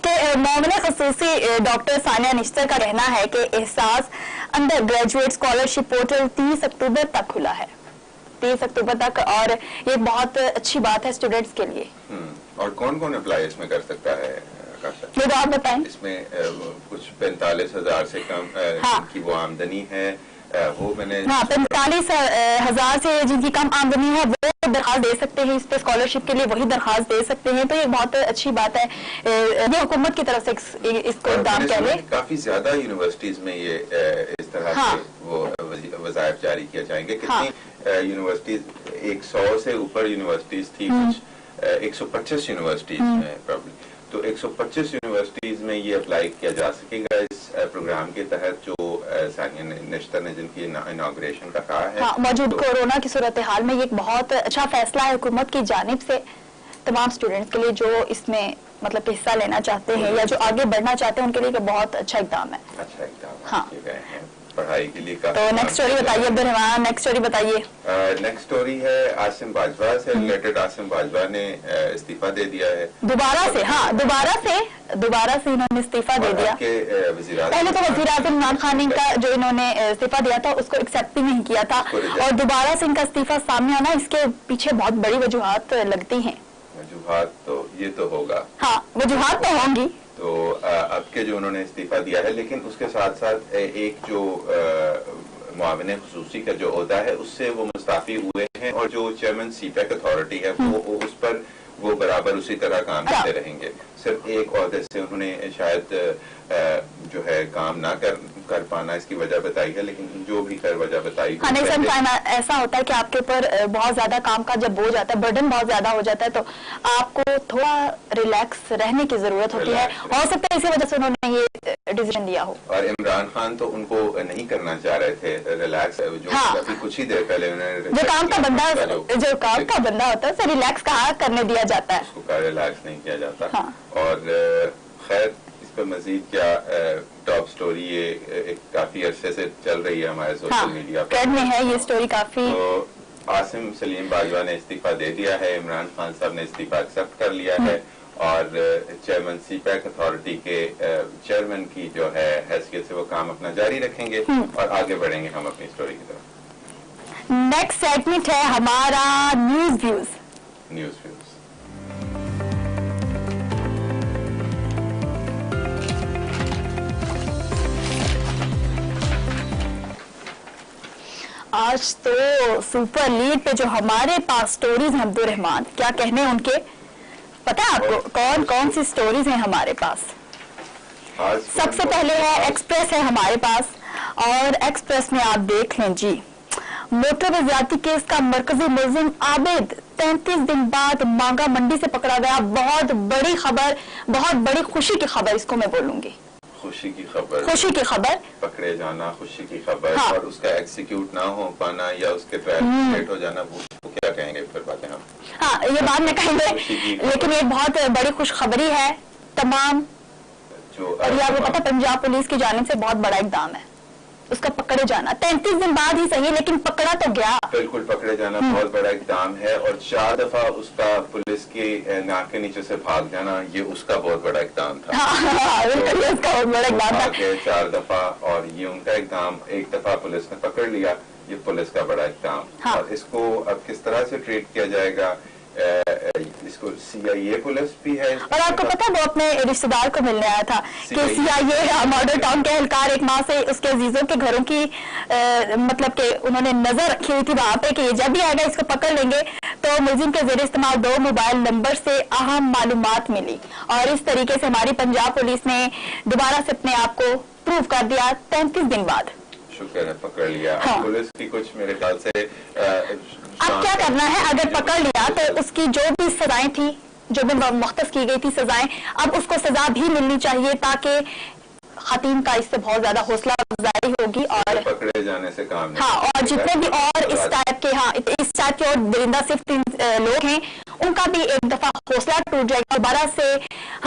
कि मामले खसूसी डॉक्टर सानिया निश्तर का कहना है कि एहसास अंडर ग्रेजुएट स्कॉलरशिप पोर्टल 30 अक्टूबर तक खुला है, 30 अक्टूबर तक, और ये बहुत अच्छी बात है स्टूडेंट्स के लिए। और कौन कौन अप्लाई इसमें कर सकता है? ये तो आप बताएं। इसमें कुछ 45,000 से कम की वो आमदनी है, वो मैंने 45,000 से जिनकी कम आमदनी है वो दरखास्त दे सकते हैं, इस पे स्कॉलरशिप के लिए वही दरखास्त दे सकते हैं। तो ये बहुत अच्छी बात है, ये हुकूमत की तरफ से इसको इक़दाम कह लें। काफी ज्यादा यूनिवर्सिटीज में ये इस तरह से वो वज़ाइफ जारी किए जाएंगे। कितनी यूनिवर्सिटीज, 100 से ऊपर यूनिवर्सिटीज थी, कुछ 125 यूनिवर्सिटीज में प्रॉब्लम, तो 125 यूनिवर्सिटीज में ये अप्लाई किया जा सकेगा इस प्रोग्राम के तहत जो सानिया निश्तर ने जिनकी इनॉग्रेशन का कहा है। हाँ, मौजूद कोरोना की सूरत हाल में ये एक बहुत अच्छा फैसला है हुकूमत की जानिब से तमाम स्टूडेंट्स के लिए जो इसमें मतलब हिस्सा लेना चाहते हैं या जो आगे बढ़ना चाहते हैं उनके लिए बहुत अच्छा इक़दाम है। अच्छा इक़दाम हाँ, पढ़ाई के लिए। तो नेक्स्ट स्टोरी बताइए अब्दुर्रहमान, नेक्स्ट स्टोरी बताइए। नेक्स्ट स्टोरी है आसिम बाजवा से रिलेटेड। आसिम बाजवा ने इस्तीफा दे दिया है दोबारा से। हाँ, दोबारा से इन्होंने इस्तीफा दे दिया। पहले तो वज़ीर आज़म इमरान खान का जो इन्होंने इस्तीफा दिया था उसको एक्सेप्ट भी नहीं किया था, और दोबारा से इनका इस्तीफा सामने आना, इसके पीछे बहुत बड़ी वजूहात लगती हैं। वजूहात तो ये तो होगा, हाँ वजूहात तो होंगी। तो अब के जो उन्होंने इस्तीफा दिया है, लेकिन उसके साथ साथ एक जो मुआविन खुसूसी का जो होता है उससे वो मुस्ताफी हुए हैं, और जो चेयरमैन सीपैक अथॉरिटी है वो उस पर वो बराबर उसी तरह काम करते रहेंगे। सिर्फ एक ओहदे से उन्होंने शायद जो है काम ना कर पाना इसकी वजह बताई है, लेकिन जो भी वजह बताई। हाँ, नहीं समटाइम ऐसा होता है कि आपके ऊपर बहुत ज्यादा काम का जब बोझ आता है, बर्डन बहुत ज्यादा हो जाता है, तो आपको थोड़ा रिलैक्स रहने की जरूरत होती है। हो सकता है इसी वजह से उन्होंने ये डिसीजन लिया हो। और इमरान खान तो उनको नहीं करना चाह रहे थे रिलैक्स, जो अभी कुछ ही देर पहले उन्होंने जो काम का बंदा होता है उसे रिलैक्स कहाँ करने दिया जाता है, उसको रिलैक्स नहीं किया जाता। और खैर इस पर मजीद क्या टॉप स्टोरी ये एक काफी अरसे से चल रही है हमारे सोशल मीडिया पर में है ये स्टोरी काफी। तो आसिम सलीम बाजवा ने इस्तीफा दे दिया है, इमरान खान साहब ने इस्तीफा एक्सेप्ट कर लिया है और चेयरमैन सीपैक अथॉरिटी के चेयरमैन की जो है हैसियत से वो काम अपना जारी रखेंगे और आगे बढ़ेंगे हम अपनी स्टोरी की तरफ। नेक्स्ट सेगमेंट है हमारा न्यूज व्यूज। आज तो सुपर लीड पे जो हमारे पास स्टोरीज हैं अब्दुल रहमान, क्या कहने उनके, पता है आपको कौन कौन सी स्टोरीज हैं हमारे पास? सबसे पहले है एक्सप्रेस है हमारे पास, और एक्सप्रेस में आप देख लें जी, मोटर ज्यादती केस का मरकजी मुलजिम आबिद 33 दिन बाद मांगा मंडी से पकड़ा गया। बहुत बड़ी खबर, बहुत बड़ी खुशी की खबर इसको मैं बोलूंगी। खुशी की खबर, पकड़े जाना, खुशी की खबर। हाँ। और उसका एग्जीक्यूट ना हो पाना या उसके ट्रायल लेट हो जाना, वो क्या कहेंगे फिर बातें हम? हाँ, ये बात में कहेंगे, लेकिन ये बहुत बड़ी खुशखबरी है तमाम जो। अभी आपको पता पंजाब पुलिस की जानिब से बहुत बड़ा इक़दाम है उसका पकड़े जाना, 33 दिन बाद ही सही लेकिन पकड़ा तो गया। बिल्कुल पकड़े जाना बहुत बड़ा इक़दाम है, और 4 दफा उसका पुलिस की नाक के नीचे से भाग जाना, ये उसका बहुत बड़ा इक़दाम था। उसका बहुत बड़ा इक़दाम था, 4 दफा, और ये उनका इक़दाम। 1 दफा पुलिस ने पकड़ लिया, ये पुलिस का बड़ा इक़दाम। हाँ। और इसको अब किस तरह से ट्रीट किया जाएगा, इसको CIA पुलिस भी है। और आपको पता है वो अपने रिश्तेदार को मिलने आया था कि CIA मॉडल टाउन के एहलकार एक माह से उसके अजीजों के घरों की मतलब कि उन्होंने नजर रखी हुई थी वहां पे कि ये जब भी आएगा इसको पकड़ लेंगे। तो मुलजिम के जेर इस्तेमाल 2 मोबाइल नंबर से अहम मालूमात मिली, और इस तरीके से हमारी पंजाब पुलिस ने दोबारा से अपने आप को प्रूव कर दिया 33 दिन बाद। शुक्र है पकड़ लिया। हाँ। पुलिस की कुछ मेरे ख्याल से अब क्या करना है, अगर पकड़ लिया तो उसकी जो भी सजाएं थी, जो भी मुख्तस की गई थी सजाएं, अब उसको सजा भी मिलनी चाहिए ताकि खतीम का इससे बहुत ज्यादा हौसला अफजाई होगी। और पकड़े जाने से काम नहीं। हाँ, और जितने भी और इस टाइप के, हाँ इस टाइप के और दरिंदा सिर्फ लोग हैं, उनका भी एक दफा हौसला टूट जाएगा। दोबारा से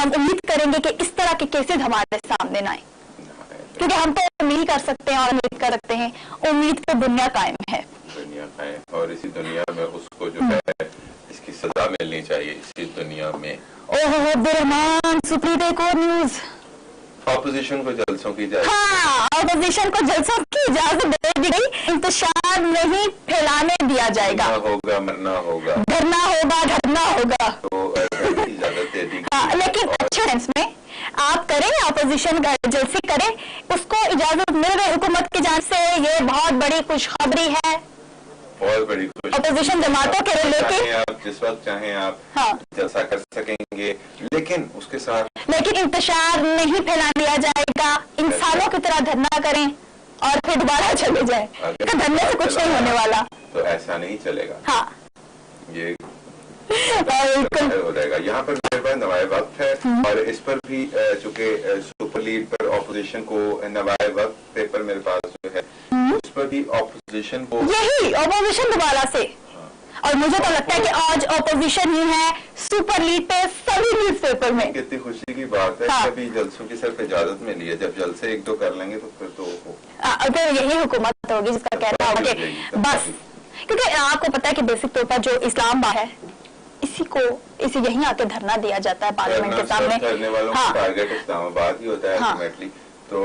हम उम्मीद करेंगे कि इस तरह के केसेस हमारे सामने न आए, क्योंकि हम तो उम्मीद कर सकते हैं और उम्मीद कर रखते हैं, उम्मीद पे दुनिया कायम है। और इसी दुनिया में उसको जो है इसकी सजा मिलनी चाहिए इसी दुनिया में। ओहो Rahman, supreme court news, opposition को जलसों की इजाजत। हाँ, ऑपोजिशन को जलसों की इजाजत दे दी गई, इंतशार नहीं फैलाने दिया जाएगा, होगा मरना होगा, धरना होगा, धरना होगा, तो इजाजत दे दी। हाँ, लेकिन अच्छे सेंस में आप करें, ऑपोजिशन जलसे करें, उसको इजाजत मिल गई हुकूमत की जान से, ये बहुत बड़ी खुशखबरी है। बहुत बड़ी ऑपोजिशन जमातों के लेके आप जिस वक्त चाहें आप जलसा कर सकेंगे, लेकिन उसके साथ इंतशार नहीं फैला दिया जाएगा। इंसानों की तरह धरना करें और फिर दोबारा चले जाए, धरने से कुछ नहीं होने वाला। तो ऐसा नहीं चलेगा। हाँ, ये हो जाएगा। यहाँ पर मेरे पास नवाए वक्त है, और इस पर भी चूंकि सुपर लीड पर ऑपोजिशन को नवाए वक्त पेपर मेरे पास जो है, उस पर भी ऑपोजिशन को यही ऑपोजिशन दोबारा से। और मुझे तो लगता है कि आज ऑपोजिशन ही है सुपर लीड पे सभी न्यूज पेपर में। कितनी खुशी की बात है। हाँ। कभी जलसों की सिर्फ इजाजत मिली है, जब जलसे 1-2 कर लेंगे तो फिर तो यही हुकूमत होगी जिसका कहना होगा कि बस, क्योंकि आपको पता है कि बेसिक तौर पर जो इस्लामाबाद है इसी यहीं आके धरना दिया जाता है पार्लियामेंट के सामने। करने वालों का टारगेट इस्लामाबाद ही होता है अल्टीमेटली। तो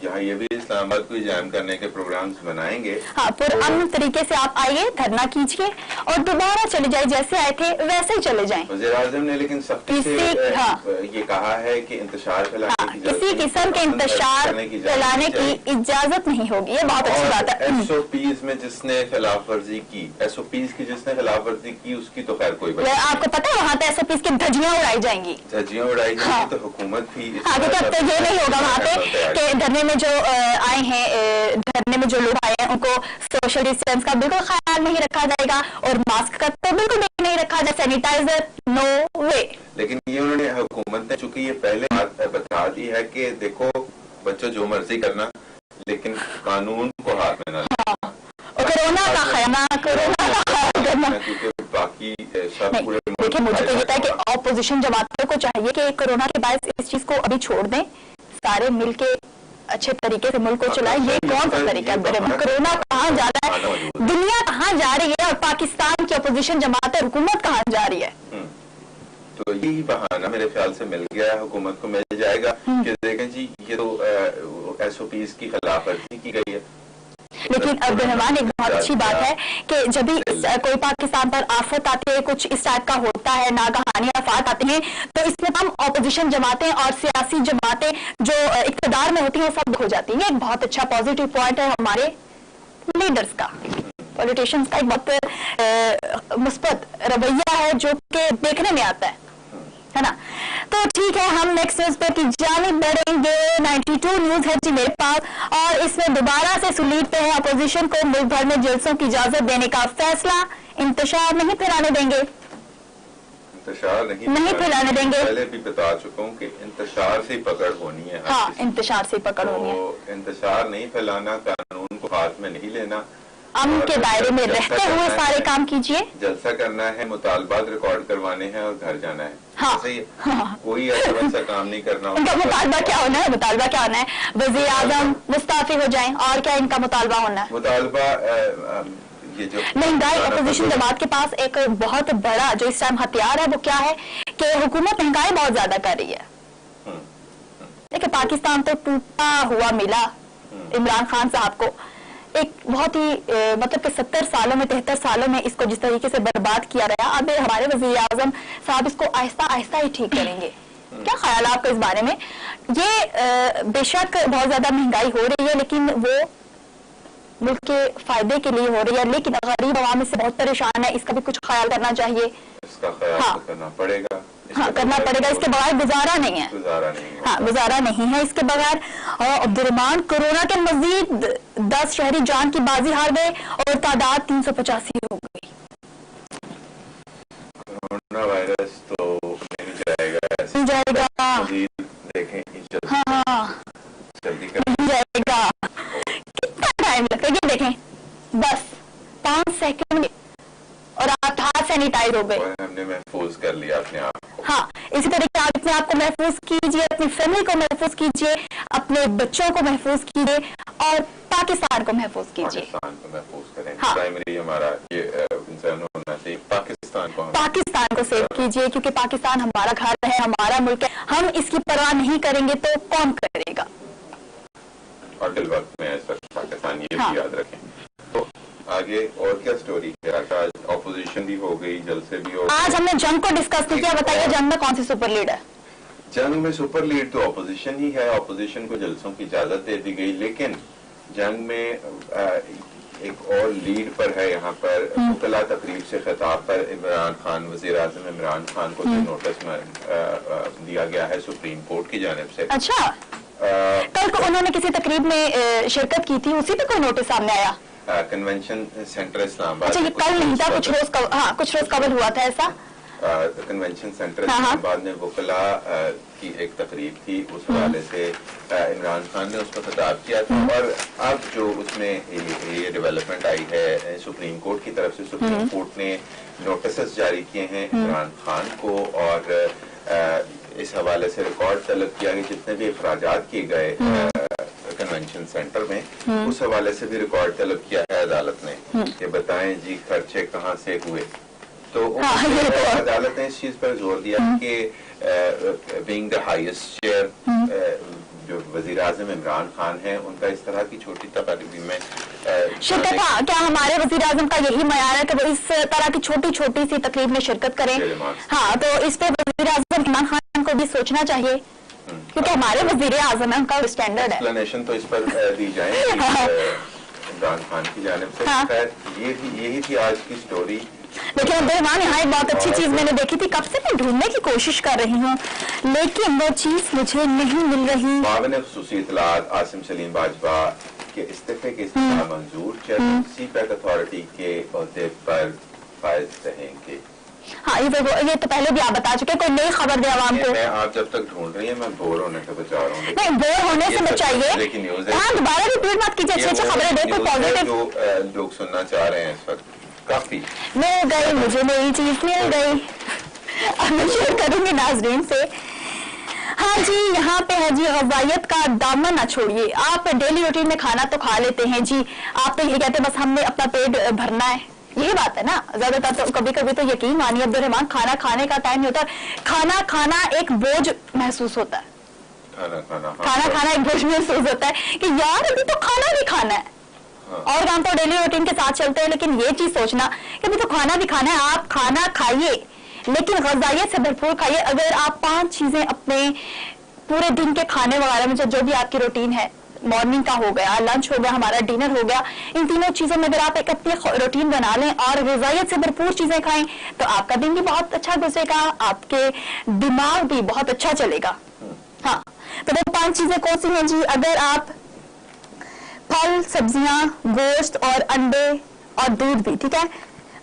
यहाँ ये भी इस्लामाबाद को जैम करने के प्रोग्राम्स बनाएंगे। हाँ, पुरअमन तरीके से आप आइए, धरना कीजिए और दोबारा चले जाए, जैसे आए थे वैसे ही चले जाएं। वज़ीर-ए-आज़म ने लेकिन सख्ती से ये कहा है कि इंतशार फैलाने की किसी किस्म के इंतशार फैलाने की इजाजत नहीं होगी। ये बहुत अच्छी बात है। SOPs में जिसने खिलाफ वर्जी की, SOPs की जिसने खिलाफ वर्जी की उसकी तो खैर कोई बात। आपको पता है वहाँ पे SOPs की धज्जियां उड़ाई जाएंगी, धज्जियां उड़ाई जाएंगी। तो हुकूमत भी आगे तक तो ये नहीं होगा वहाँ पे कि धरने में जो आए हैं, धरने में जो लोग आए हैं उनको सोशल डिस्टेंस का बिल्कुल ख्याल नहीं रखा जाएगा और मास्क का तो बिल्कुल भी नहीं रखा जाए, सैनिटाइजर नो वे। लेकिन ये उन्होंने हुकूमत ने चूंकि ये पहले बात बता दी है कि देखो बच्चों जो मर्जी करना, लेकिन कानून को हाथ में न हाँ। और कोरोना का ख्याल करना, क्योंकि बाकी सब पूरे। देखिए मुझे तो लगता है कि ऑपोजिशन जमातों को चाहिए कि कोरोना के बाद इस चीज को अभी छोड़ दें, सारे मिलके अच्छे तरीके से मुल्क को चलाएं। ये कौन सा तरीका है? कोरोना कहाँ जा रहा है, दुनिया कहाँ जा रही है और पाकिस्तान की अपोजिशन जमात हुकूमत कहाँ जा रही है? तो यही बहाना मेरे ख्याल से मिल गया है, हुकूमत को मिल जाएगा कि देखें जी ये तो SOPs की खिलाफ वर्जी की गई है। लेकिन अब्दुर्रहमान एक बहुत अच्छी बात है कि जब भी कोई पाकिस्तान पर आफत आती है, कुछ इस टाइप का होता है, नागहानी आफत आती हैं, तो इसमें हम ऑपोजिशन जमातें और सियासी जमातें जो इक़्तिदार में होती हैं सब हो जाती हैं। ये एक बहुत अच्छा पॉजिटिव पॉइंट है हमारे लीडर्स का, पॉलिटिशियंस का एक बहुत मुस्बत रवैया है जो कि देखने में आता है ना। तो ठीक है, हम नेक्स्ट न्यूज पे की जानिब बढ़ेंगे। 92 न्यूज है जी मेरे पास और इसमें दोबारा से सुलीटते हैं अपोजिशन को मुल्क भर में जलसों की इजाजत देने का फैसला। इंतशार नहीं फैलाने देंगे, इंतशार नहीं फैलाने देंगे। पहले भी बता चुका हूँ कि इंतशार से पकड़ होनी है। हाँ, इंतशार से पकड़ होनी है। इंतशार नहीं फैलाना, कानून को हाथ में नहीं लेना, अमन के दायरे में रहते हुए सारे काम कीजिए। जलसा करना है, मुतालबात रिकॉर्ड करवाने हैं और घर जाना है। हाँ, कोई ऐसा वैसा काम नहीं करना। इनका मुतालबा क्या होना है? मुतालबा क्या होना है? वज़ीर आज़म मुस्ताफी हो जाएं और क्या इनका मुतालबा होना है? मुतालबा ये जो महंगाई, अपोजिशन जमात के पास एक बहुत बड़ा जो इस टाइम हथियार है वो क्या है कि हुकूमत महंगाई बहुत ज्यादा कर रही है। देखिए पाकिस्तान तो टूटा हुआ मिला इमरान खान साहब को, एक बहुत ही मतलब कि 70 सालों में 73 सालों में इसको जिस तरीके से बर्बाद किया गया, अब हमारे वज़ीर आज़म साहब इसको आहिस्ता आहिस्ता ही ठीक करेंगे। क्या ख्याल है आपका इस बारे में? ये बेशक बहुत ज्यादा महंगाई हो रही है लेकिन वो मुल्क के फायदे के लिए हो रही है, लेकिन गरीब आवाम इससे बहुत परेशान है, इसका भी कुछ ख्याल करना चाहिए। इसका ख्याल तो करना पड़ेगा। हाँ, करना पड़ेगा, इसके बगैर गुजारा नहीं है। हाँ, गुजारा नहीं है इसके बगैर। और अब्दुर्रहमान, कोरोना के मजीद 10 शहरी जान की बाजी हार गए और तादाद 385 हो गई। कोरोना वायरस तो नहीं जाएगा, नहीं जाएगा, देखें हाँ जल्दी नहीं जाएगा। कितना टाइम लगता है? ये देखें बस 5 सेकंड और आप हाथ सैनिटाइज हो गए। हमने महफूज कर लिया अपने आप को। हाँ, इसी तरीके आप अपने आप को महफूज कीजिए, अपनी फैमिली को महफूज कीजिए, अपने बच्चों को महफूज कीजिए और पाकिस्तान को महफूज कीजिए। पाकिस्तान को महफूज करें। हाँ, प्राइमरी हमारा ये कंसर्न होना चाहिए, पाकिस्तान को सेव कीजिए, क्योंकि पाकिस्तान हमारा घर है, हमारा मुल्क है। हम इसकी परवाह नहीं करेंगे तो कौन करेगा? और दिल वक्त में पाकिस्तान ये भी याद रखें। तो आगे और क्या स्टोरी है? आज ऑपोजिशन भी हो गई, जलसे भी हो गए। आज हमने जंग को डिस्कस नहीं किया, बताइए जंग में कौन सी सुपर लीड है? जंग में सुपर लीड तो ऑपोजिशन ही है। ऑपोजिशन को जलसों की इजाजत दे दी गई, लेकिन जंग में एक और लीड पर है। यहाँ पर मुकला तकरीब से खिताब पर इमरान खान, वज़ीर आज़म इमरान खान को जो नोटिस दिया गया है सुप्रीम कोर्ट की जानिब से। अच्छा, कल को उन्होंने किसी तकरीब में शिरकत की थी, उसी पे कोई नोटिस सामने आया? Convention centre Islamabad. अच्छा, ये कल नहीं था, कुछ रोज कबल हुआ था ऐसा। कन्वेंशन सेंटर इस्लामाबाद में वकला की एक तकरीब थी, उस हवाले से इमरान खान ने उसको खिताब किया था। और अब जो उसमें ये डेवलपमेंट आई है सुप्रीम कोर्ट की तरफ से, सुप्रीम कोर्ट ने नोटिस जारी किए हैं इमरान खान को और इस हवाले से रिकॉर्ड तलब किया कि जितने भी अखराजात किए गए कन्वेंशन सेंटर में, उस हवाले से भी रिकॉर्ड तलब किया है अदालत ने। ये बताएं जी खर्चे कहाँ से हुए। तो अदालत ने इस चीज पर जोर दिया कि बीइंग द हाईएस्ट चेयर जो वजीर आजम इमरान खान हैं उनका इस तरह की छोटी तकरीब में शिरकत, क्या हमारे वजीर आजम का यही मयार है कि वो इस तरह की छोटी छोटी सी तकरीब में शिरकत करें? हाँ, तो इस पे वजीर आजम इमरान खान को भी सोचना चाहिए, क्योंकि हमारे वजीर आजम है, उनका स्टैंडर्ड है। एक्सप्लेनेशन तो इस पर दी जाए इमरान खान की जानिब से। खैर यही थी आज की स्टोरी। लेकिन अब्दुर्रहमान, यहाँ एक बहुत अच्छी चीज मैंने देखी थी, कब से मैं ढूंढने की कोशिश कर रही हूँ लेकिन वो चीज मुझे नहीं मिल रही। मावन खुसूसी इत्तलात आसिम सलीम बाजवा के इस्तीफे के इस्तीफा मंजूर, चेयरमैन सीपैक अथॉरिटी के ओहदे पर फायज रहेंगे। हाँ, ये तो पहले भी आप बता चुके, कोई नई खबर दे आवाम को। मैं आप जब तक ढूंढ रही है मैं बोर होने से बचा रहा हूँ। नहीं, बोर होने से बचाइए। हाँ, दोबारा रिपीट मत कीजिए, अच्छी अच्छी खबरें देखो, पॉजिटिव जो लोग सुनना चाह रहे हैं इस वक्त काफी मिल गई, मुझे नई चीज मिल गई। अब मैं शेयर करूंगी नाजरीन से। हाँ जी, यहाँ पे है जी, ग़ज़ाइयत का दामन ना छोड़िए। आप डेली रूटीन में खाना तो खा लेते हैं जी, आप तो यही कहते हैं बस हमने अपना पेट भरना है, यही बात है ना। ज्यादातर तो कभी कभी तो यकीन मानिए अब्दुर्रहमान, खाना खाने का टाइम नहीं होता, खाना खाना एक बोझ महसूस होता है। खाना खाना एक बोझ महसूस होता है कि यार अभी तो खाना भी खाना है। और काम तो डेली रूटीन के साथ चलते हैं, लेकिन ये चीज सोचना कि अभी तो खाना भी खाना है। आप खाना खाइए लेकिन ग़ज़ाइयत से भरपूर खाइए। अगर आप 5 चीजें अपने पूरे दिन के खाने वगैरह में, जो भी आपकी रूटीन है, मॉर्निंग का हो गया, लंच हो गया, हमारा डिनर हो गया, इन तीनों चीजों में अगर आप एक अपनी रूटीन बना लें और ग़ज़ाइयत से भरपूर चीजें खाएं तो आपका दिन भी बहुत अच्छा गुजरेगा, आपके दिमाग भी बहुत अच्छा चलेगा। हाँ, तो वो 5 चीजें कौन सी हैं जी? अगर आप फल, सब्जियां, गोश्त और अंडे और दूध भी, ठीक है,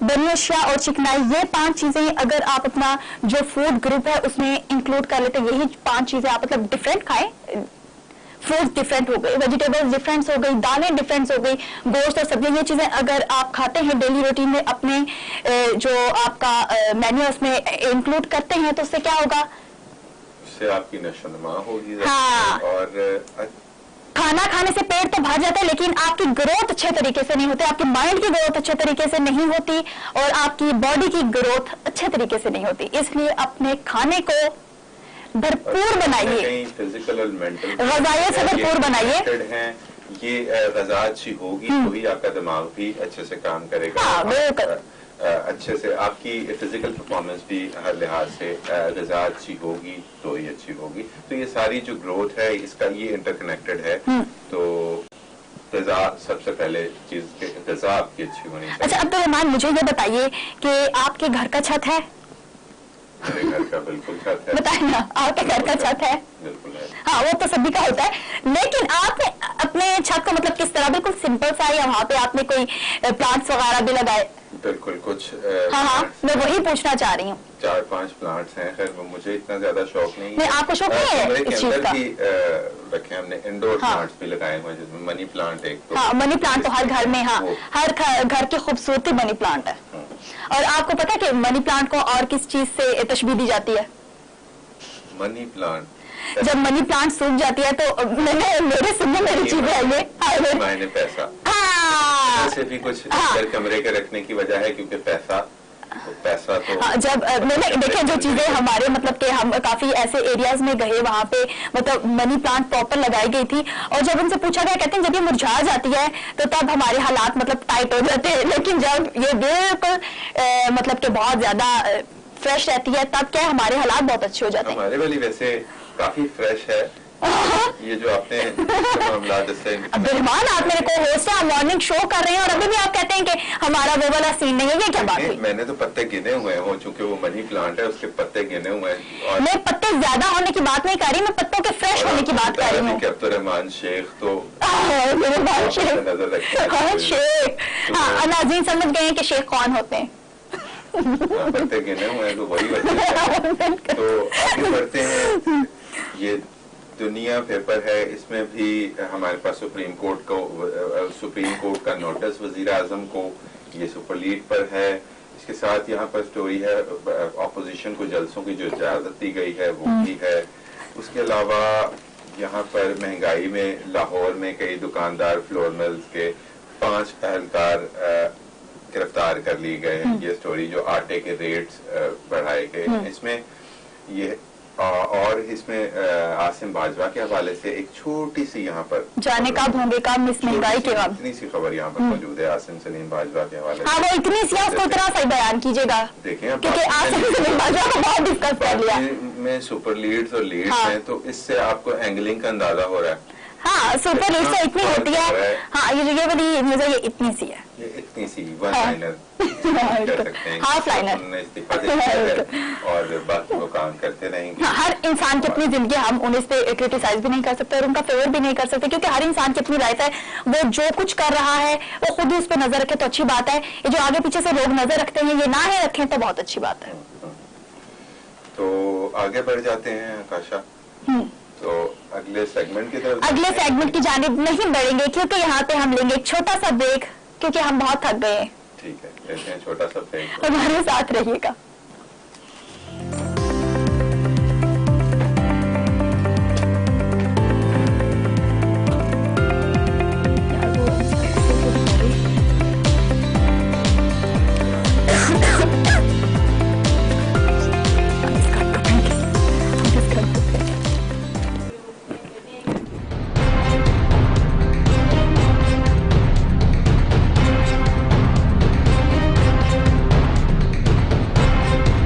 बनी अशिया और चिकनाई, ये 5 चीजें अगर आप अपना जो फूड ग्रुप है उसमें इंक्लूड कर लेते हैं, यही 5 चीजें आप मतलब डिफरेंट खाएं। फ्रूट्स डिफरेंट हो गई, वेजिटेबल्स डिफरेंट हो गई, दालें डिफरेंट हो गई, गोश्त और सब्जियां, ये चीजें अगर आप खाते हैं डेली रूटीन में, अपने जो आपका मेन्यू उसमें इंक्लूड करते हैं, तो उससे क्या होगा? उससे आपकी नशोनुमा होगी। हाँ, और खाना खाने से पेट तो भर जाता है लेकिन आपकी ग्रोथ अच्छे तरीके से नहीं होती, आपके माइंड की ग्रोथ अच्छे तरीके से नहीं होती और आपकी बॉडी की ग्रोथ अच्छे तरीके से नहीं होती। इसलिए अपने खाने को भरपूर बनाइए, फिजिकल और मेंटल ग़ज़ाइयत से भरपूर बनाइए। ये ग़ज़ा अच्छी होगी तो ही आपका दिमाग भी अच्छे से काम करेगा। हाँ, बिल्कुल अच्छे से आपकी फिजिकल परफॉर्मेंस भी हर लिहाज से ग़ज़ा अच्छी होगी तो ही अच्छी होगी। तो ये सारी जो ग्रोथ है इसका ये इंटरकनेक्टेड है। तो ग़ज़ा सबसे पहले चीज, ग़ज़ा आपकी अच्छी होनी चाहिए। अच्छा अब्दुर्रहमान, मुझे ये बताइए कि आपके घर का छत है? मेरे घर का बिल्कुल छत है। बताए ना, आपके घर का छत है? बिल्कुल है। हाँ, वो तो सभी का होता है, लेकिन आपने अपने छत को मतलब किस तरह, बिल्कुल सिंपल सा, या वहाँ पे आपने कोई प्लांट्स वगैरह भी लगाए? बिल्कुल कुछ हाँ, मैं वही पूछना चाह रही हूँ। 4-5 प्लांट्स हैं, खैर मुझे इतना ज्यादा शौक नहीं है। आपको शौक नहीं है इस चीज का? रखे हमने इंडोर प्लांट्स भी लगाए हुए हैं, जिसमें मनी प्लांट एक तो। हाँ, मनी प्लांट तो हर घर में, हाँ, हर घर की खूबसूरती मनी प्लांट है। और आपको पता है कि मनी प्लांट को और किस चीज से तशबीह दी जाती है? मनी प्लांट, जब मनी प्लांट सूख जाती है तो मेरे सुनने मेरी चीजें है ये मायने पैसा। हाँ, ऐसे भी कुछ घर कमरे के रखने की वजह है क्योंकि पैसा तो हाँ, जब मैंने देखे जो चीजें हमारे मतलब कि हम काफी ऐसे एरियाज में गए वहाँ पे मतलब मनी प्लांट प्रॉपर लगाई गई थी और जब उनसे पूछा गया, कहते हैं जब ये मुरझा जाती है तो तब हमारे हालात मतलब टाइट हो जाते हैं, लेकिन जब ये बिल्कुल मतलब कि बहुत ज्यादा फ्रेश रहती है तब क्या हमारे हालात बहुत अच्छे हो जाते हैं। हमारे वाली वैसे काफी फ्रेश है। ये जो आपने मामला अब्दुर्रहमान, आप मेरे को होस्ट है, मॉर्निंग शो कर रहे हैं और अभी भी आप कहते हैं कि हमारा वो वाला सीन नहीं है, ये क्या बात हुई? मैंने तो पत्ते गिने हुए हैं, चूंकि वो मनी प्लांट है उसके पत्ते गिने हुए हैं। और मैं पत्ते ज्यादा होने की बात नहीं कर रही, मैं पत्तों के फ्रेश होने की बात कर रही हूँ। अब्दुर्रहमान शेख तो नजर शेख, हाँ, नाज़रीन समझ गए हैं कि शेख कौन होते हैं। पत्ते गिने हुए हैं तो वही वजह। तो आगे बढ़ते हैं। ये दुनिया पेपर है, इसमें भी हमारे पास सुप्रीम कोर्ट का नोटिस वजीर आजम को, ये सुपर लीड पर है। इसके साथ यहाँ पर स्टोरी है ऑपोजिशन को जलसों की जो इजाजत दी गई है वो भी है। उसके अलावा यहाँ पर महंगाई में लाहौर में कई दुकानदार, फ्लोर मिल्स के 5 एहलकार गिरफ्तार कर लिए गए हैं। ये स्टोरी जो आटे के रेट्स बढ़ाए गए, इसमें ये और इसमें आसिम बाजवा के हवाले से एक छोटी सी यहाँ पर जाने का भोंगे का मिस महंगाई के बाद इतनी सी खबर यहाँ पर मौजूद है आसिम सलीम बाजवा के हवाले से। हाँ, वो इतनी सी है, उसको इतना सा बयान कीजिएगा देखिए, क्योंकि आसिम सलीम बाजवा को बहुत डिस्कस कर लिया में सुपर लीड्स और लीड्स हाँ। हैं, तो इससे आपको एंगलिंग का अंदाजा हो रहा है। हाँ, सुपर लीड से इतनी होती है। हाँ, ये वाली न्यूज़ है, ये इतनी सी है, ये इतनी सी वन लाइनर कह सकते हैं, हाफ लाइनर, उन्होंने इस्तीफा दे दिया है और बाकी वो काम करते रहेंगे। हाँ, हर इंसान की अपनी जिंदगी, हम उन्हें इस पे क्रिटिसाइज भी नहीं कर सकते और उनका फेवर भी नहीं कर सकते, क्योंकि हर इंसान की अपनी राइट है। वो जो कुछ कर रहा है वो खुद ही उस पर नजर रखे तो अच्छी बात है। ये जो आगे पीछे से लोग नजर रखते हैं, ये ना ही रखें तो बहुत अच्छी बात है। तो आगे बढ़ जाते हैं आकाशा, तो अगले सेगमेंट की तरफ। अगले सेगमेंट की जानिब नहीं बढ़ेंगे, क्योंकि यहाँ पे हम लेंगे एक छोटा सा ब्रेक, क्योंकि हम बहुत थक गए हैं। ठीक है, लेते हैं छोटा सा ब्रेक। हमारे साथ रहिएगा।